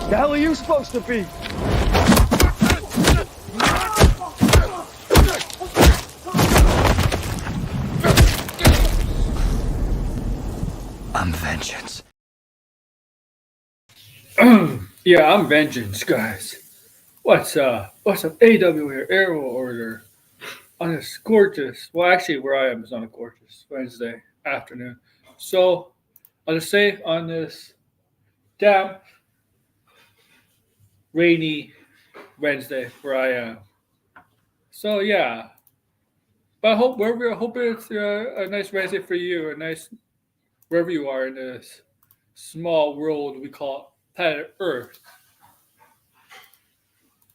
The hell are you supposed to be? I'm vengeance. Yeah, I'm vengeance, guys. What's up? AW here, Arrow Order. On this gorgeous, well, actually, where I am is on a gorgeous Wednesday afternoon. So, I'll just say on this damp, rainy Wednesday where I am. So, yeah. But I hope wherever I hope it's a nice Wednesday for you, a nice wherever you are in this small world we call planet Earth.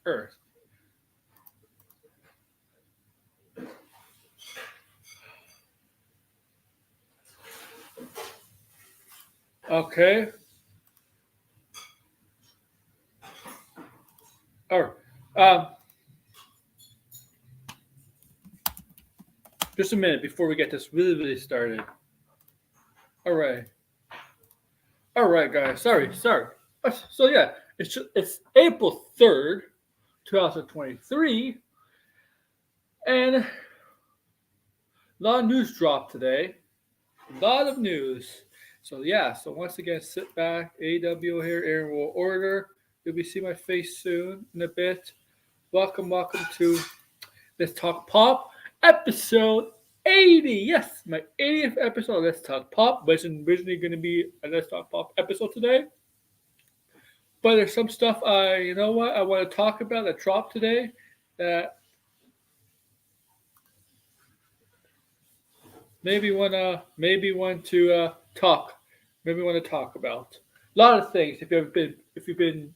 Earth. Okay. All right. Just a minute before we get this really started. All right. All right, guys. Sorry. So yeah, it's April 3rd, 2023, and a lot of news dropped today. A lot of news. So yeah. So once again, sit back. AW here, Aaron will order. You'll be seeing my face soon in a bit. Welcome to Let's Talk Pop, episode 80. Yes, my 80th episode of Let's Talk Pop. But it's originally going to be a Let's Talk Pop episode today. But there's some stuff I want to talk about that dropped today that maybe want to talk about. A lot of things if you've been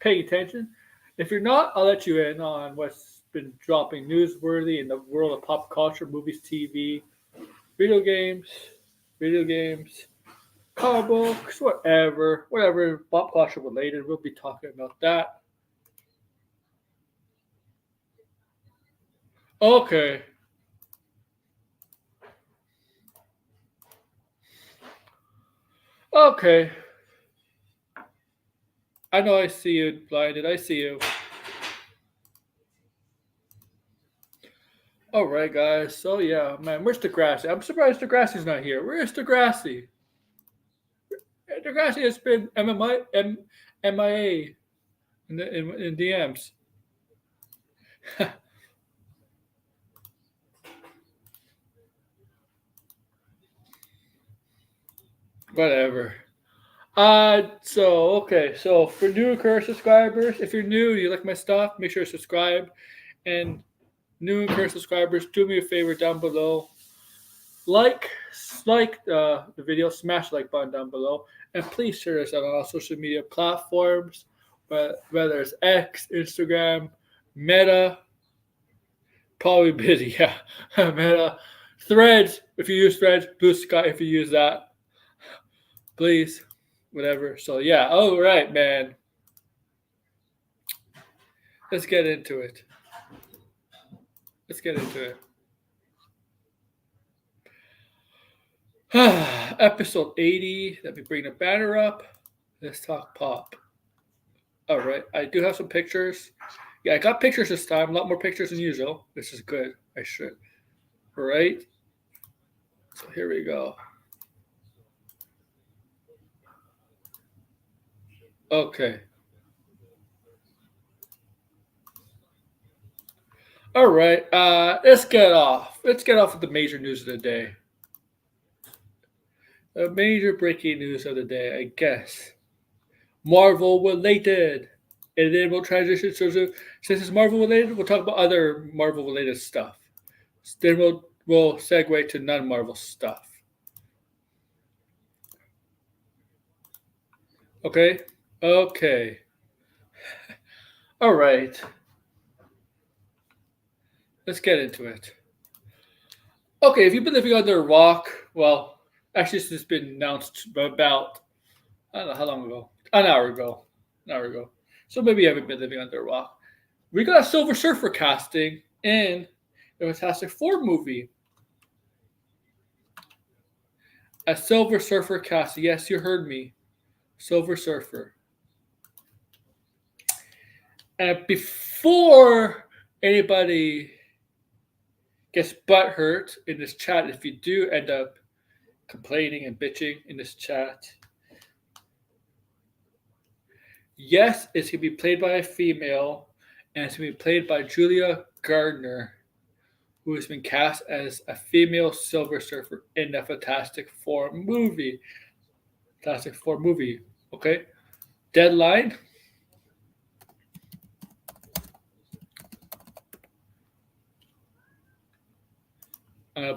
paying attention. If you're not, I'll let you in on what's been dropping newsworthy in the world of pop culture, movies, TV, video games, comic books, whatever pop culture related. We'll be talking about that. Okay. Okay. I know I see you, Blinded. I see you. All right, guys. So yeah, man, where's Degrassi? I'm surprised Degrassi's not here. Where's Degrassi? Degrassi has been MIA in DMs. Whatever. So for new and current subscribers, if you're new, you like my stuff, make sure to subscribe. And new and current subscribers, do me a favor down below. Like the video, smash the like button down below, and please share this out on all social media platforms, whether it's X, Instagram, Meta, probably busy, yeah, Meta, Threads. If you use Threads, Blue Sky. If you use that, please, whatever. So yeah, all right, man. Let's get into it. Episode 80. Let me bring the banner up. Let's talk pop. All right. I do have some pictures. Yeah, I got pictures this time. A lot more pictures than usual. This is good. I should. All right. So here we go. Okay. All right. Let's get off. Let's get off with the major news of the day. The major breaking news of the day, I guess. Marvel related. And then we'll transition. So since it's Marvel related, we'll talk about other Marvel related stuff. Then we'll segue to non-Marvel stuff. Okay? Okay. All right. Let's get into it. Okay, if you've been living under a rock, well, actually, this has been announced about, I don't know how long ago. An hour ago. So maybe you haven't been living under a rock. We got a Silver Surfer casting in the Fantastic Four movie. A Silver Surfer casting. Yes, you heard me. Silver Surfer. And before anybody gets butthurt in this chat, if you do end up complaining and bitching in this chat, yes, it's going to be played by a female, and it's going to be played by Julia Gardner, who has been cast as a female Silver Surfer in the Fantastic Four movie. Fantastic Four movie. Okay? Deadline.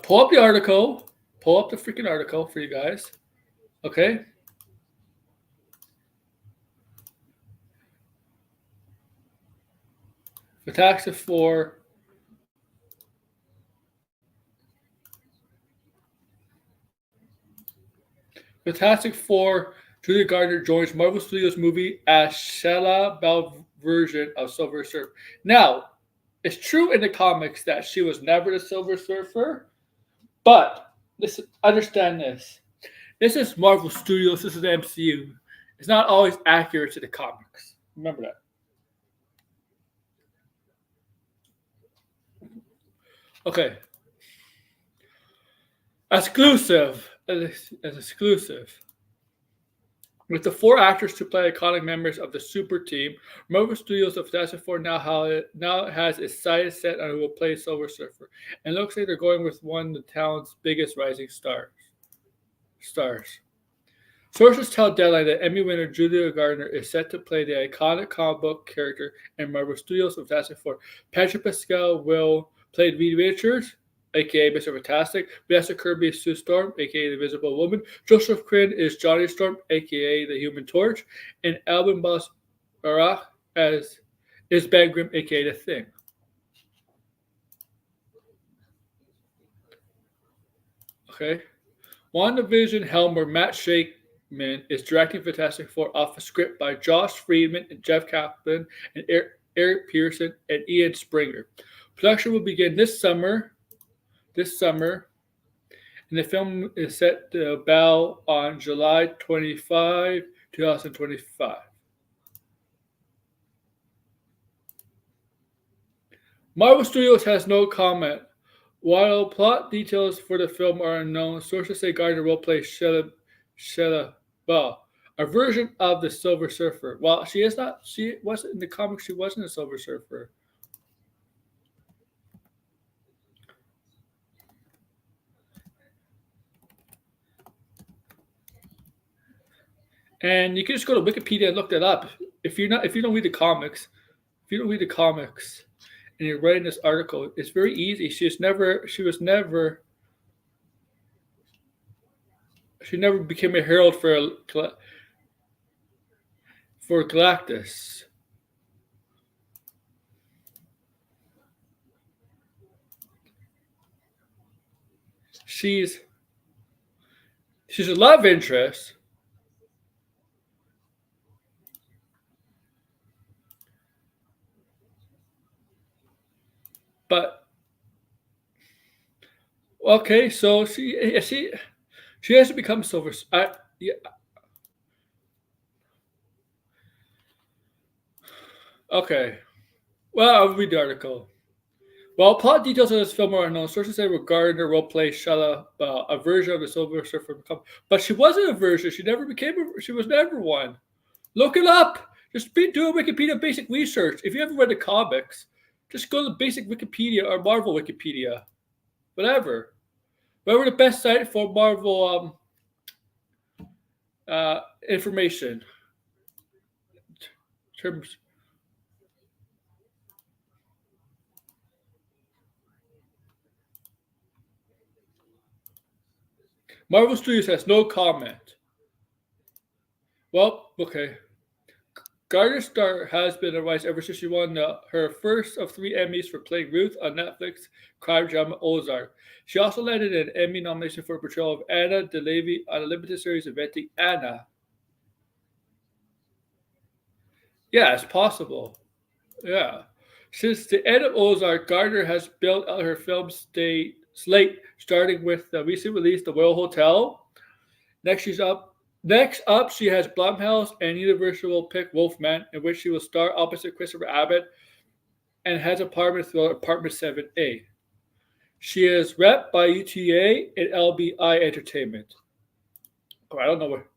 Pull up the article. Pull up the freaking article for you guys. Okay? Fantastic Four. Fantastic Four. Julia Gardner joins Marvel Studios movie as Shella Bell version of Silver Surfer. Now, it's true in the comics that she was never the Silver Surfer, but understand this. This is Marvel Studios. This is the MCU. It's not always accurate to the comics. Remember that. Okay. Exclusive. With the 4 actors to play iconic members of the super team, Marvel Studios of Fantastic Four now has its sights set on who will play Silver Surfer. And it looks like they're going with one of the talent's biggest rising stars. Sources tell Deadline that Emmy winner Julia Gardner is set to play the iconic comic book character in Marvel Studios of Fantastic Four. Patrick Pascal will play Reed Richards, a.k.a. Mr. Fantastic. Vanessa Kirby is Sue Storm, a.k.a. the Invisible Woman. Joseph Quinn is Johnny Storm, a.k.a. the Human Torch. And Alvin Boss Barak is Ben Grimm, a.k.a. the Thing. Okay. WandaVision helmer Matt Shakeman is directing Fantastic Four off a script by Josh Friedman and Jeff Kaplan and Eric Pearson and Ian Springer. Production will begin this summer, and the film is set to bow on July 25, 2025. Marvel Studios has no comment. While plot details for the film are unknown, sources say Gardner will play Shella Bell, a version of the Silver Surfer. While she wasn't in the comics, she wasn't a Silver Surfer. And you can just go to Wikipedia and look that up. If you don't read the comics, and you're writing this article, it's very easy. She never became a herald for Galactus. She's a love interest. But okay, so she has to become Silver. Yeah. Okay. Well, I'll read the article. While plot details of this film are unknown, sources say Gardner will play Shella, a version of the Silver Surfer. But she wasn't a version. She was never one. Look it up. Just do a Wikipedia basic research. If you ever read the comics, just go to basic Wikipedia or Marvel Wikipedia. Whatever the best site for Marvel information. Terms. Marvel Studios has no comment. Well, okay. Gardner's star has been a rise ever since she won her first of 3 Emmys for playing Ruth on Netflix crime drama Ozark. She also landed an Emmy nomination for a portrayal of Anna DeLevy on a limited series inventing Anna. Yeah, it's possible. Yeah. Since the end of Ozark, Gardner has built out her film slate, starting with the recent release The Royal Hotel. Next, she's up Next up, she has Blumhouse and Universal will pick Wolfman, in which she will star opposite Christopher Abbott and has apartment thriller Apartment 7A. She is rep by UTA and LBI Entertainment. Oh, I don't know where.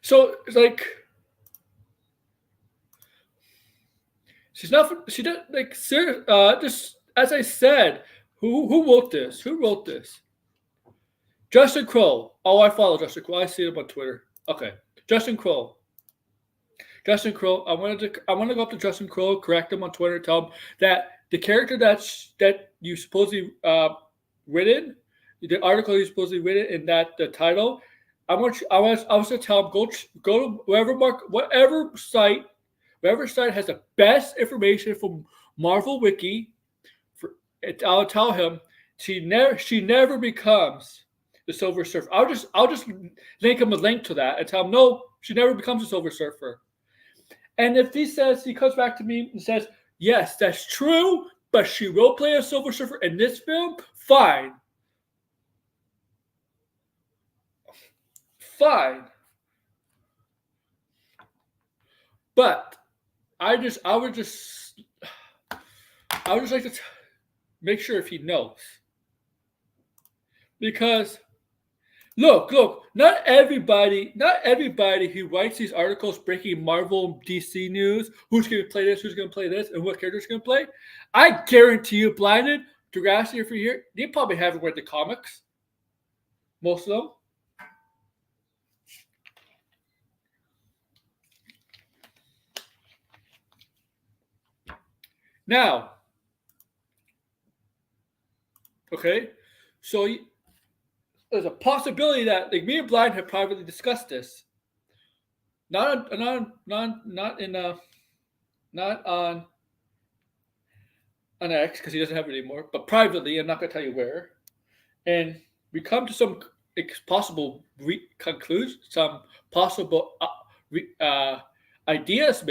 So it's like she does like just as I said, who wrote this? Who wrote this? Justin Crow. Oh, I follow Justin Crow. I see him on Twitter. Okay. Justin Crow. I want to go up to Justin Crow, correct him on Twitter, tell him that the character that you supposedly written, the article you supposedly written in that the title, I was to tell him go to whatever site has the best information from Marvel Wiki. I'll tell him she never becomes the Silver Surfer. I'll just link him a link to that and tell him no, she never becomes a Silver Surfer. And if he comes back to me and says, yes, that's true, but she will play a Silver Surfer in this film, fine. But I would just like to make sure if he knows. Because look, not everybody who writes these articles breaking Marvel DC news, who's going to play this, who's going to play this, and what character's going to play, I guarantee you, Blinded, Degrassi, if you're here, they probably haven't read the comics. Most of them. Now, okay, so there's a possibility that like me and Blind have privately discussed this. Not on X because he doesn't have it anymore, but privately. I'm not going to tell you where. And we come to some possible conclusions, some possible ideas.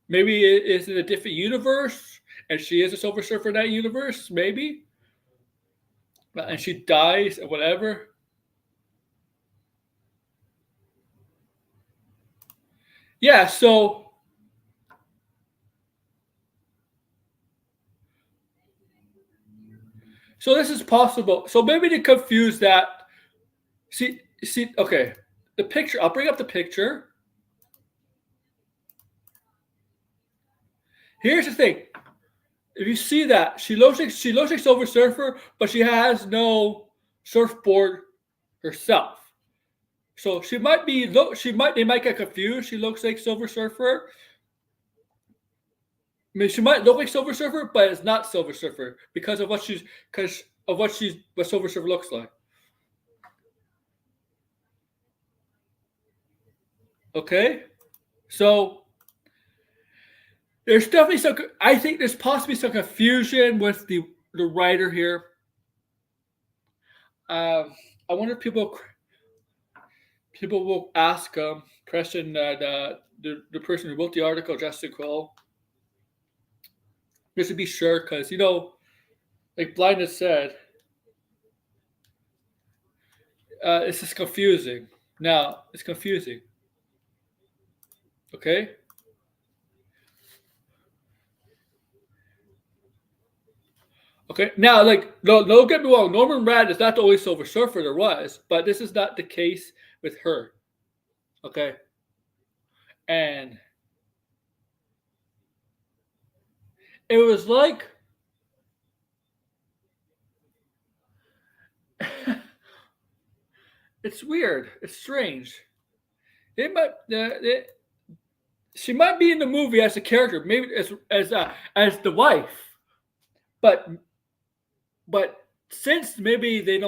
Maybe it's in a different universe, and she is a Silver Surfer in that universe. Maybe. And she dies or whatever. Yeah, so this is possible. So maybe they confuse that. See, okay. The picture, I'll bring up the picture. Here's the thing. If you see that, she looks like Silver Surfer, but she has no surfboard herself. So they might get confused. She looks like Silver Surfer. I mean, she might look like Silver Surfer, but it's not Silver Surfer because of what Silver Surfer looks like. Okay, so there's definitely some. I think there's possibly some confusion with the writer here. I wonder if people will ask question the person who wrote the article, Justin Quill, just to be sure, because like Blindness said, it's just confusing. Now it's confusing. Okay. Okay, now, like, don't get me wrong. Norman Rad is not the only Silver Surfer there was, but this is not the case with her. Okay, and it was like it's weird. It's strange. She might be in the movie as a character, maybe as the wife, but since maybe they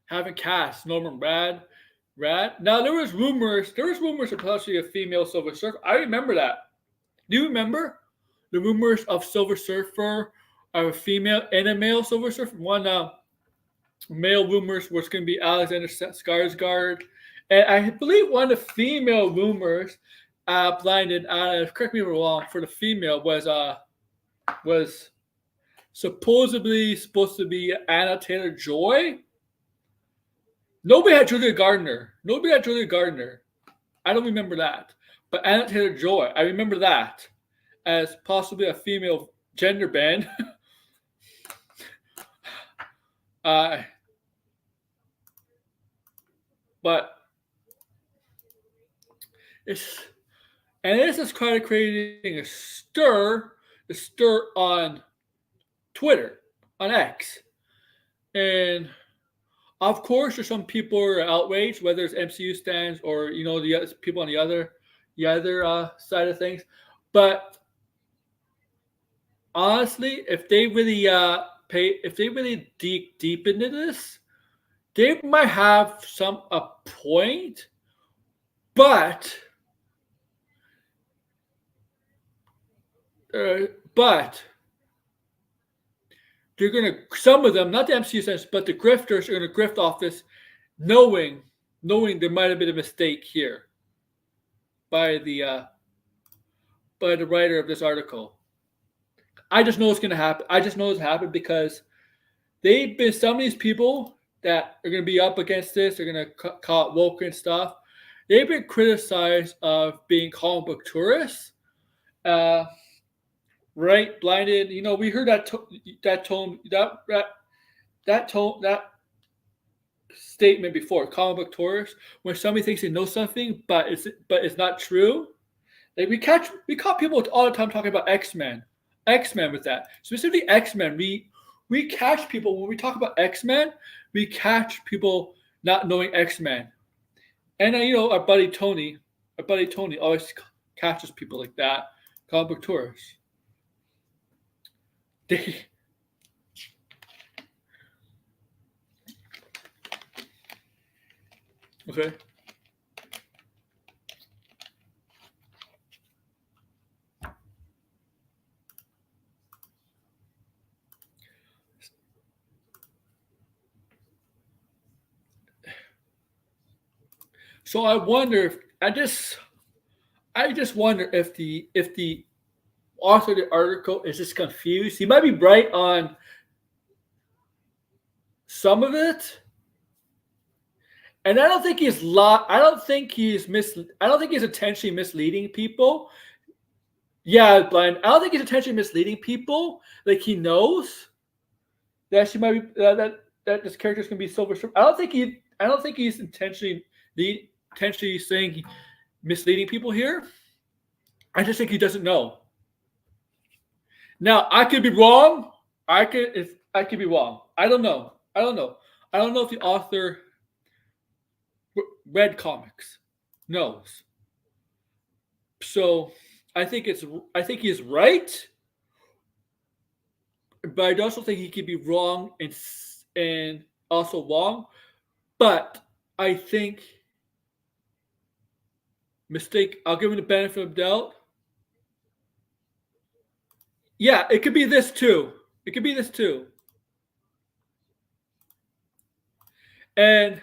haven't cast Norman Rad. Now there was rumors of possibly a female Silver Surfer. I remember that. Do you remember the rumors of Silver Surfer, of a female and a male Silver Surfer? One male rumors was going to be Alexander Skarsgård, and I believe one of the female rumors, Blinded. Correct me if I'm wrong. For the female was supposedly supposed to be Anna Taylor-Joy. Nobody had Julia Gardner. I don't remember that. But Anna Taylor-Joy, I remember that as possibly a female gender band. But this is kind of creating a stir on Twitter, on X. And of course, there's some people who are outraged, whether it's MCU stands or the other people on the other side of things. But honestly, if they really dig deep into this, they might have a point. But they're gonna, some of them, not the MCU sense, but the grifters are gonna grift off this, knowing there might have been a mistake here by the writer of this article. I just know it's gonna happen. I just know it's happened because some of these people that are gonna be up against this, they're gonna call it woke and stuff. They've been criticized of being comic book tourists. Right, blinded. We heard that statement before. Comic book tourists, when somebody thinks they know something, but it's not true. Like we caught people all the time talking about X-Men with that. Specifically X-Men. We catch people when we talk about X-Men. We catch people not knowing X-Men, and our buddy Tony always catches people like that. Comic book tourists. Okay. So I wonder I just wonder if the author of the article is just confused. He might be right on some of it, and I don't think he's intentionally misleading people. Yeah, blind. I don't think he's intentionally misleading people. Like he knows that she might be that this character is going to be Silver Surfer. I don't think he's intentionally saying misleading people here. I just think he doesn't know. Now I could be wrong. I could be wrong. I don't know. I don't know if the author read comics. Knows. So I think he's right, but I also think he could be wrong and also wrong. But I think mistake. I'll give him the benefit of the doubt. Yeah, it could be this too. And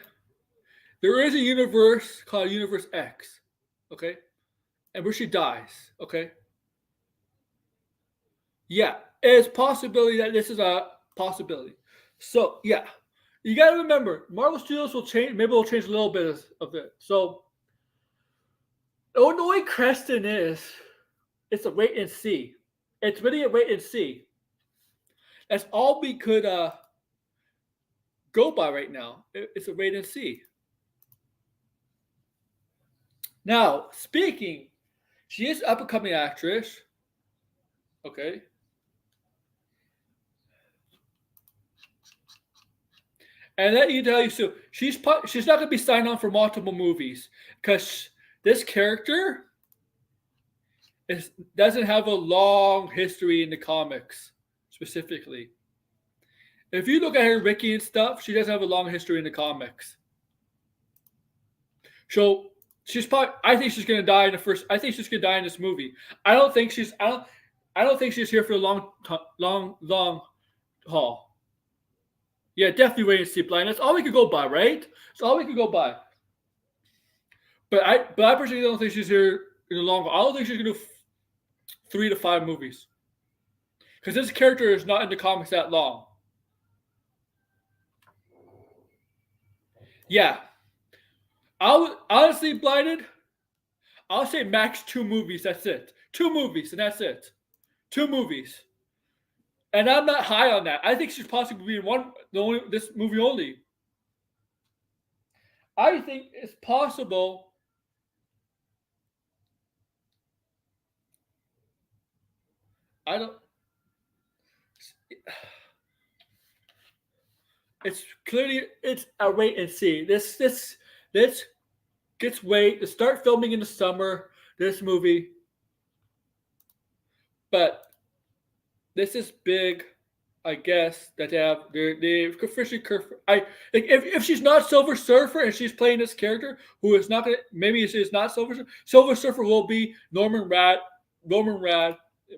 there is a universe called Universe X, okay? And where she dies, okay? Yeah, it's possibility that this is a possibility. So, yeah, you got to remember, Marvel Studios will change. Maybe they'll change a little bit of it. So, Illinois Creston it's a wait and see. It's really a wait and see. That's all we could go by right now. It's a wait and see. Now, speaking, she is an up-and-coming actress. Okay. And let you tell you so she's not going to be signed on for multiple movies because this character doesn't have a long history in the comics specifically. If you look at her Ricky and stuff, she doesn't have a long history in the comics. So I think she's gonna die in the first. I think she's gonna die in this movie. I don't think she's here for a long haul. Yeah, definitely wait and see, blind. That's all we could go by, right? That's all we could go by. But I personally don't think she's here in the long haul. I don't think she's gonna do 3 to 5 movies. because this character is not in the comics that long. Yeah, honestly, Blinded, I'll say max 2 movies. That's it. 2 movies, and that's it. 2 movies, and I'm not high on that. I think she's possibly be in this movie only. I think it's possible. I don't. It's clearly it's a wait and see. This gets wait to start filming in the summer. This movie, but this is big. I guess that they've officially. I like if she's not Silver Surfer and she's playing this character who is not gonna, maybe she's not Silver Surfer. Silver Surfer will be Norman Rad,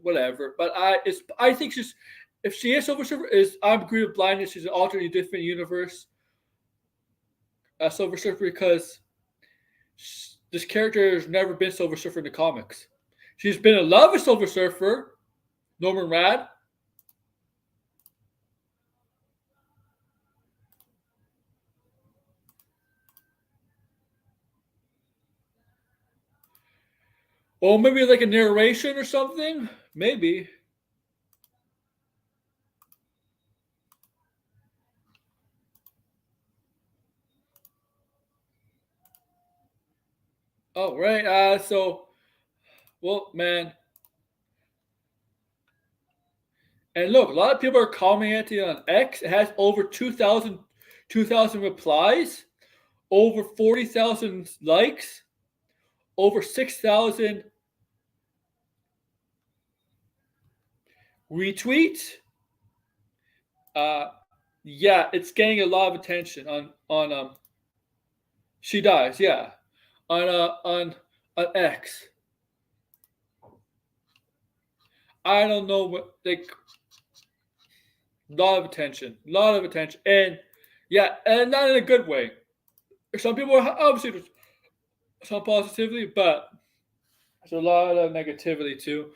whatever. But I think she's, if she is Silver Surfer, I agree with Blindness. She's an alternately different universe. Silver Surfer, because this character has never been Silver Surfer in the comics. She's been in love with Silver Surfer, Norman Rad. Or maybe like a narration or something. Maybe. Oh, right. Well, man. And look, a lot of people are commenting on X. It has over 2,000 replies, over 40,000 likes, over 6,000 retweets. Yeah, it's getting a lot of attention on she dies, yeah. On X. I don't know what, like, a lot of attention, and yeah, and not in a good way. Some people are obviously some positivity, but there's a lot of negativity too.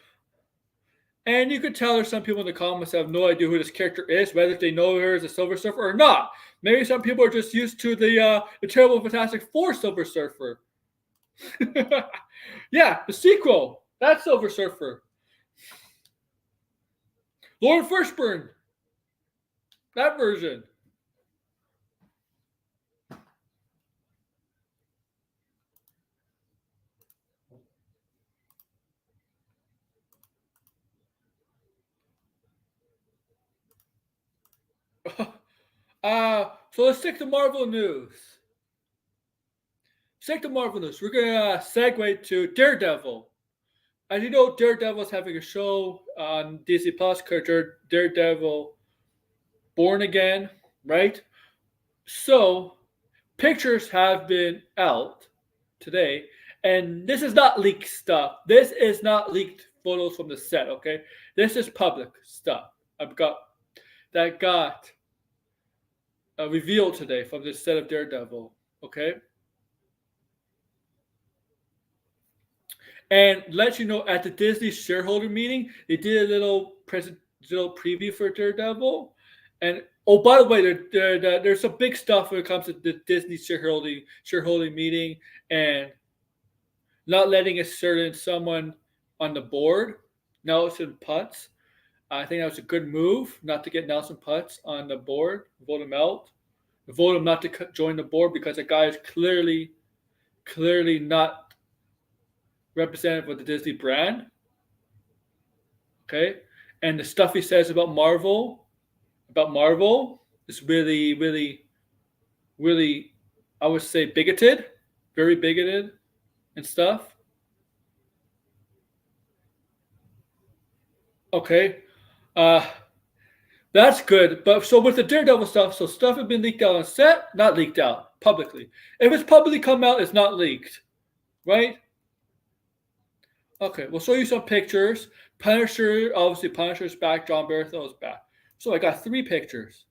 And you could tell there's some people in the comments have no idea who this character is, whether they know her as a Silver Surfer or not. Maybe some people are just used to the terrible Fantastic Four Silver Surfer. Yeah, the sequel. That's Silver Surfer. Lauren Fishburne. That version. So let's stick to Marvel news. We're going to segue to Daredevil. As you know, Daredevil is having a show on Disney Plus called Daredevil Born Again, right? So, pictures have been out today, and this is not leaked stuff. This is not leaked photos from the set, okay? This is public stuff that got revealed today from the set of Daredevil, okay? And let you know, at the Disney shareholder meeting, they did a little preview for Daredevil. And oh, by the way, there's some big stuff when it comes to the Disney shareholding meeting and not letting a certain someone on the board, Nelson Putz. I think that was a good move, not to get Nelson Putz on the board, vote him out, vote him not to join the board, because the guy is clearly not representative of the Disney brand. Okay, and the stuff he says about Marvel is really, I would say, bigoted, very bigoted and stuff. Okay, that's good. But so with the Daredevil stuff, so stuff had been leaked out on set, not leaked out publicly. If it's publicly come out, it's not leaked, right? Okay, we'll show you some pictures. Punisher, obviously Punisher's back, John Berthel's back. So I got 3 pictures.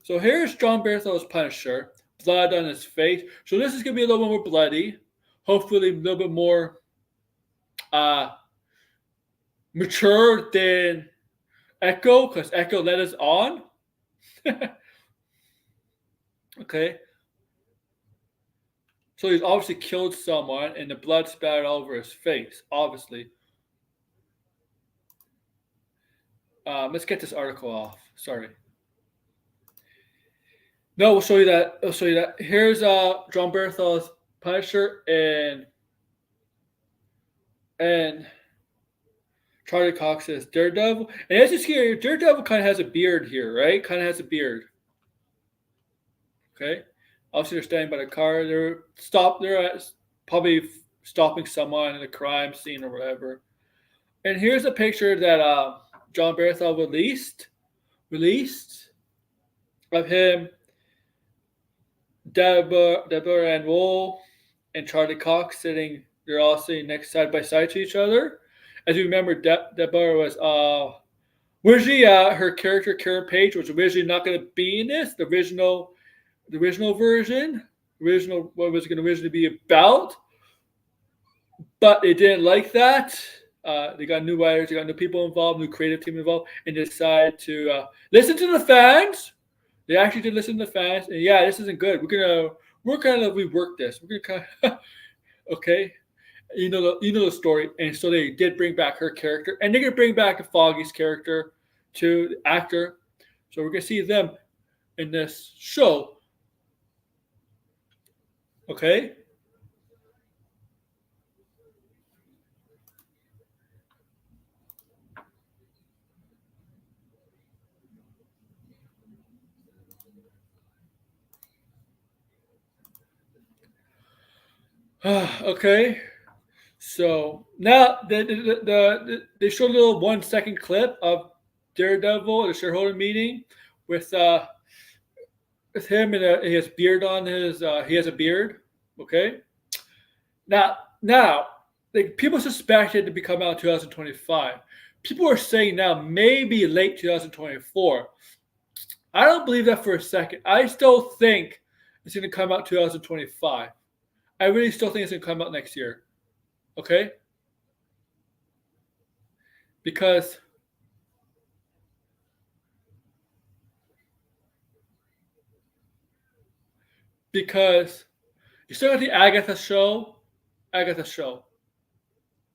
So here's John Berthel's Punisher, blood on his face. So this is going to be a little bit more bloody. Hopefully a little bit more mature than Echo, because Echo led us on. Okay. So he's obviously killed someone, and the blood spattered all over his face, obviously. Let's get this article off. Sorry. No, we'll show you that. I'll show you that. Here's John Berthel's Punisher and Charlie Cox's Daredevil. And as you see here, Daredevil kind of has a beard here, right? Kind of has a beard. Okay. Obviously, they're standing by the car. They're probably stopping someone in a crime scene or whatever. And here's a picture that John Berthel released of him, Deborah Ann Wool, and Charlie Cox sitting. They're all sitting next side by side to each other. As you remember, Deborah was originally her character Karen Page was originally not going to be in this. The original version, what was it going to originally be about, but they didn't like that. They got new writers, they got new people involved, new creative team involved, and decided to listen to the fans. They actually did listen to the fans, and yeah, this isn't good. We're gonna rework this. We're gonna kind of okay. You know the story, and so they did bring back her character, and they're gonna bring back Foggy's character to the actor. So we're gonna see them in this show. Okay. Okay. So now they showed a little 1 second clip of Daredevil at a shareholder meeting with him and he has beard on his he has a beard. Okay. Now people suspected to be coming out in 2025. People are saying now maybe late 2024. I don't believe that for a second. I still think it's going to come out 2025. I really still think it's going to come out next year. Okay? Because you still got the Agatha show.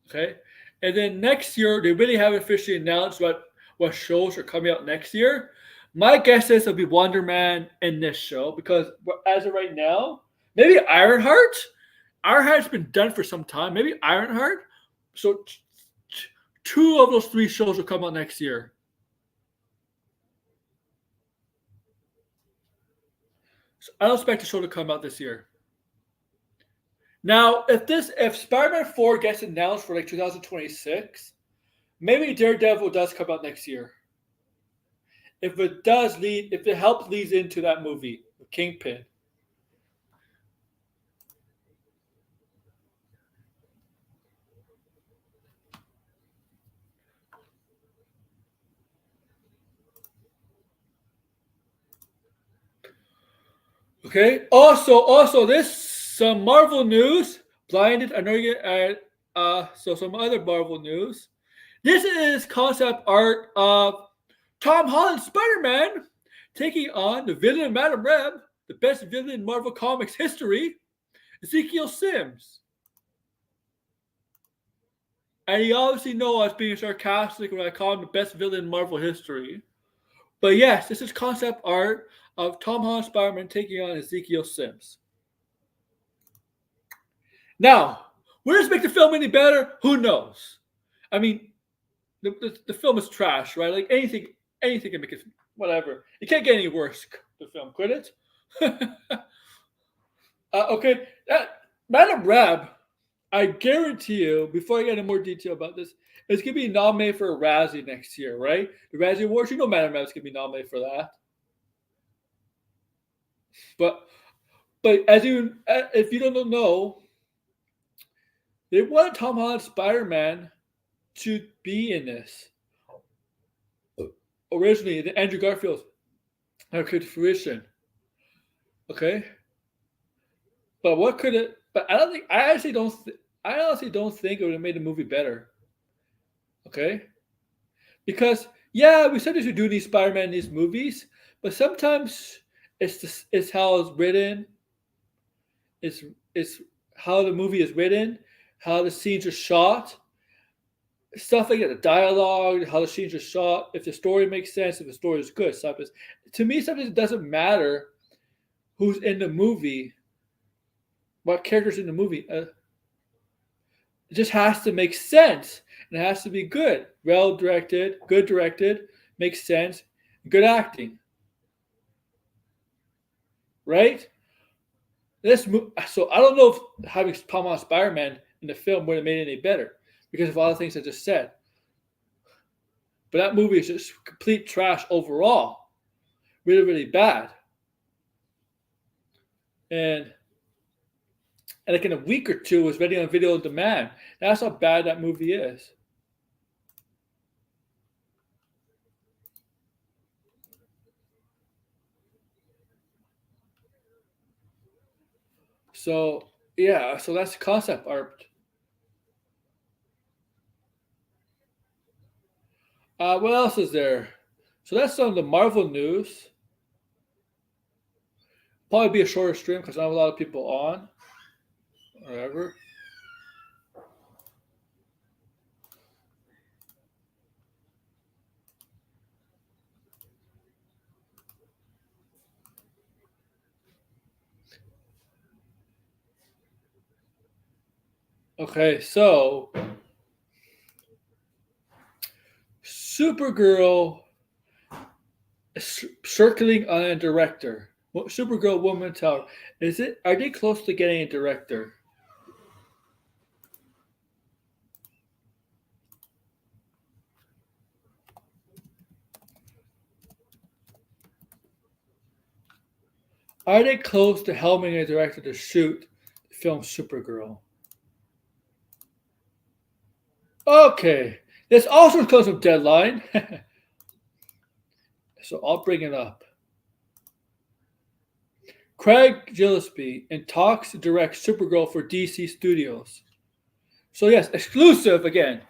Okay? And then next year, they really haven't officially announced what shows are coming out next year. My guess is it'll be Wonder Man in this show because as of right now, maybe Ironheart. Ironheart's been done for some time. Maybe Ironheart. So two of those 3 shows will come out next year. So I don't expect the show to come out this year. Now, if Spider-Man 4 gets announced for like 2026, maybe Daredevil does come out next year. If it helps leads into that movie, Kingpin. Okay. Also, this some Marvel news. Blinded. I know you get so some other Marvel news. This is concept art of Tom Holland Spider-Man taking on the villain Madame Web, the best villain in Marvel Comics history, Ezekiel Sims. And you obviously know I was being sarcastic when I call him the best villain in Marvel history. But yes, this is concept art of Tom Holland Spider-Man taking on Ezekiel Sims. Now, will this make the film any better? Who knows? I mean, the film is trash, right? Like anything can make it whatever. It can't get any worse, the film, could it? Okay, Madame Web, I guarantee you, before I get into more detail about this, it's going to be nominated for a Razzie next year, right? The Razzie Awards, you know Madame Web's going to be nominated for that. But if you don't know, they wanted Tom Holland Spider-Man to be in this. Originally, the Andrew Garfield never came to fruition. Okay, but what could it? But I don't think. I honestly don't think it would have made the movie better. Okay, because yeah, we sometimes we do these Spider-Man in these movies, but sometimes it's how it's written, it's how the movie is written, how the scenes are shot, stuff like that, the dialogue, how the scenes are shot, if the story makes sense, if the story is good. Sometimes, to me, sometimes it doesn't matter who's in the movie, what characters in the movie. It just has to make sense, and it has to be good, well directed, good directed, makes sense, good acting, right? So I don't know if having Tom Holland Spider-Man in the film would have made it any better because of all the things I just said. But that movie is just complete trash overall, really, really bad. And like in a week or two, it was ready on video on demand. That's how bad that movie is. So yeah, so that's concept art. What else is there? So that's some of the Marvel news. Probably be a shorter stream because I have a lot of people on. Whatever. Okay, so Supergirl circling on a director. Supergirl Woman Tower. Is it? Are they close to getting a director? Are they close to helming a director to shoot the film Supergirl? Okay, this also comes from Deadline, so I'll bring it up. Craig Gillespie in talks to direct Supergirl for DC Studios. So yes, exclusive again.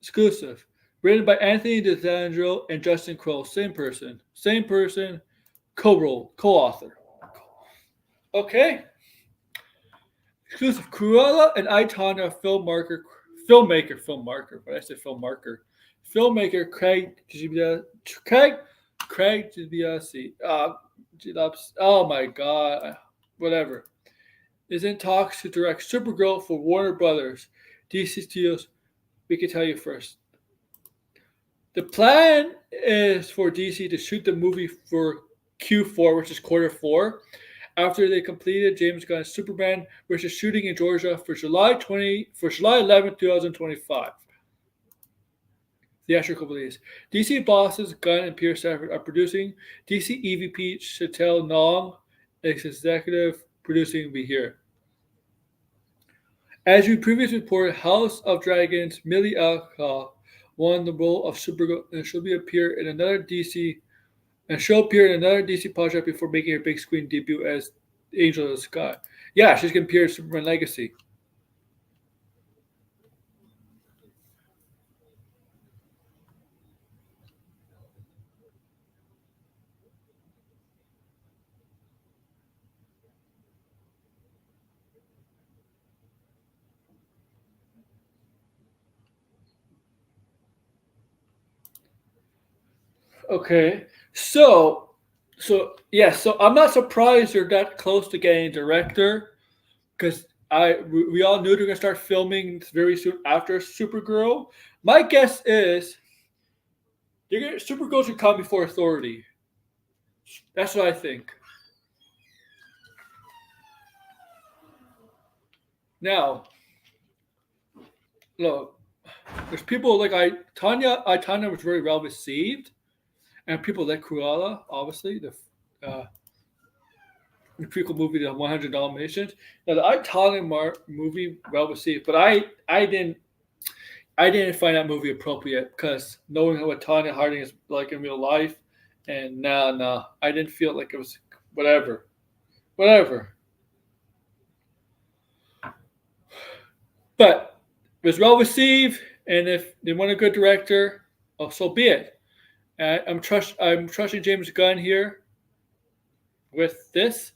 Exclusive. Written by Anthony DeSandro and Justin Crow. Same person. Same person. Co-role. Co-author. Okay. Exclusive. Cruella and I, Tonya, filmmaker. What I say, filmmaker. Filmmaker Craig Gillespie. Oh my god. Whatever. Is in talks to direct Supergirl for Warner Brothers. DC Studios. We can tell you first. The plan is for DC to shoot the movie for Q4, which is quarter four, after they completed James Gunn's Superman, which is shooting in Georgia for July 11th, 2025. Theatrical release. DC bosses Gunn and Pierce Stafford are producing. DC EVP Chantel Nong is executive producing. Will be here. As we previously reported, House of Dragons Millie Alcock won the role of Supergirl and she'll appear in another DC project before making her big screen debut as Angel of the Sky. Yeah, she's gonna appear in Superman Legacy. Okay, so I'm not surprised they're that close to getting a director because we all knew they're gonna start filming very soon after Supergirl. My guess is Supergirl should come before Authority. That's what I think. Now, look, there's people like Tonya was very well received, and people like Cruella, obviously the prequel movie, the 100 Dalmatians. Now the Tonya movie well received, but I didn't find that movie appropriate because knowing what Tonya Harding is like in real life, and I didn't feel like it was whatever. But it was well received, and if they want a good director, Oh, so be it. And I'm trusting James Gunn here with this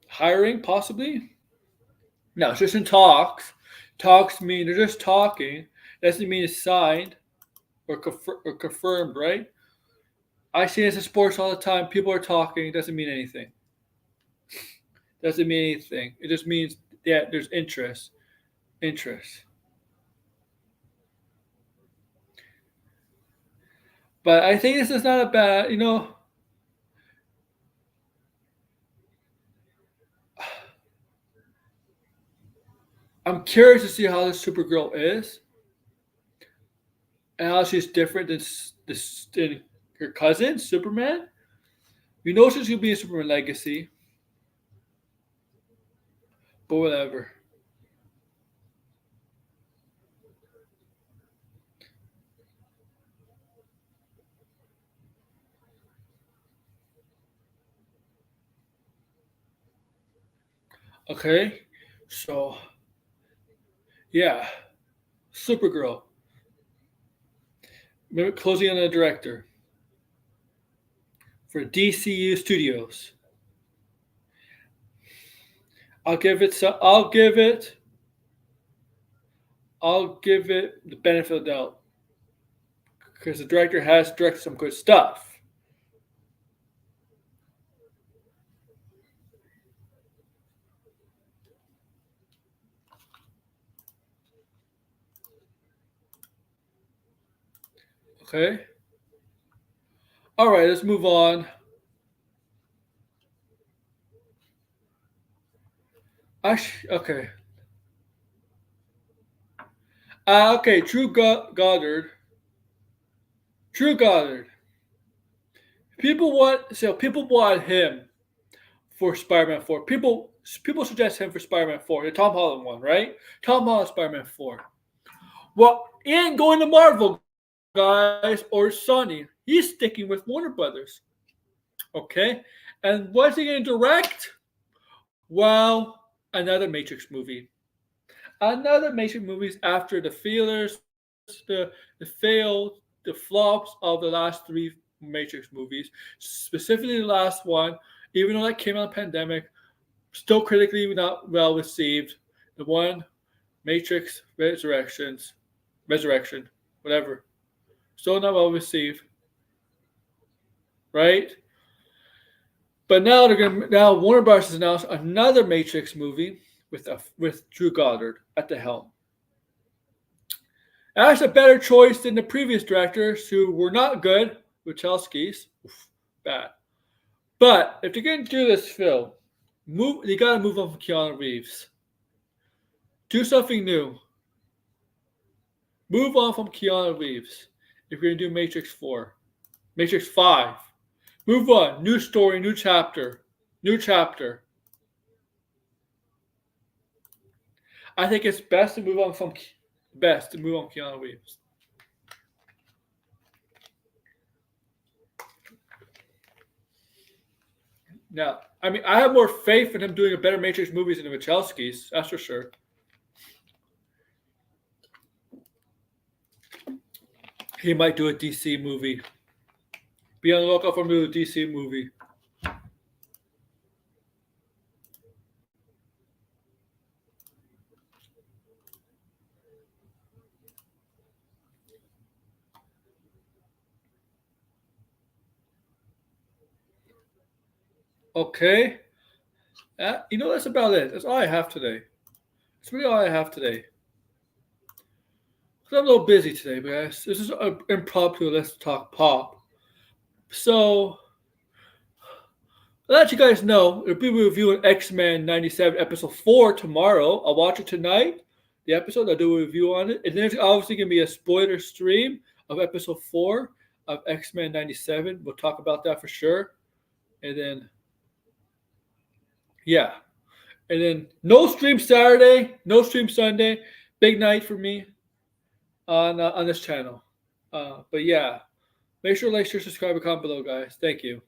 hiring possibly. Now it's just in talks. Talks mean they're just talking. Doesn't mean it's signed or confirmed, right? I see this in sports all the time. People are talking. Doesn't mean anything. Doesn't mean anything. It just means that there's interest. Interest. But I think this is not a bad, I'm curious to see how this Supergirl is and how she's different than her cousin, Superman. We know she's going to be a Superman legacy, but whatever. Okay, so yeah, Supergirl. Maybe closing on the director for DCU Studios. I'll give it the benefit of the doubt because the director has directed some good stuff. Okay. All right, let's move on. Okay. Okay, Goddard. True Goddard. People want him for Spider-Man 4. People suggest him for Spider-Man 4, the Tom Holland one, right? Tom Holland Spider-Man 4. Well, he ain't going to Marvel, guys, or Sony. He's sticking with Warner Brothers. Okay? And what's he going to direct? Well, another Matrix movie. Another Matrix movies after the failures, the flops of the last three Matrix movies, specifically the last one, even though that came out of the pandemic, still critically not well received. The one, Matrix Resurrection, whatever, still not well received, right? But now Warner Bros. Has announced another Matrix movie with Drew Goddard at the helm. That's a better choice than the previous directors who were not good. Wachowski's, bad. But if you're going to do this film, you got to move on from Keanu Reeves. Do something new. Move on from Keanu Reeves. If you're going to do Matrix 4, Matrix 5, move on. New story, new chapter. I think it's best to move on Keanu Reeves. Now, I mean, I have more faith in him doing a better Matrix movies than the Wachowskis, that's for sure. He might do a DC movie. Be on the lookout for a DC movie. Okay. That's about it. That's all I have today. That's really all I have today. I'm a little busy today, guys. This is an impromptu Let's Talk Pop. So, I'll let you guys know, we'll be reviewing X-Men 97 episode 4 tomorrow. I'll watch it tonight, the episode. I'll do a review on it. And then there's obviously going to be a spoiler stream of episode 4 of X-Men 97. We'll talk about that for sure. And then, yeah. And then no stream Saturday, no stream Sunday. Big night for me on this channel. But yeah, make sure to like, share, subscribe, and comment below, guys. Thank you.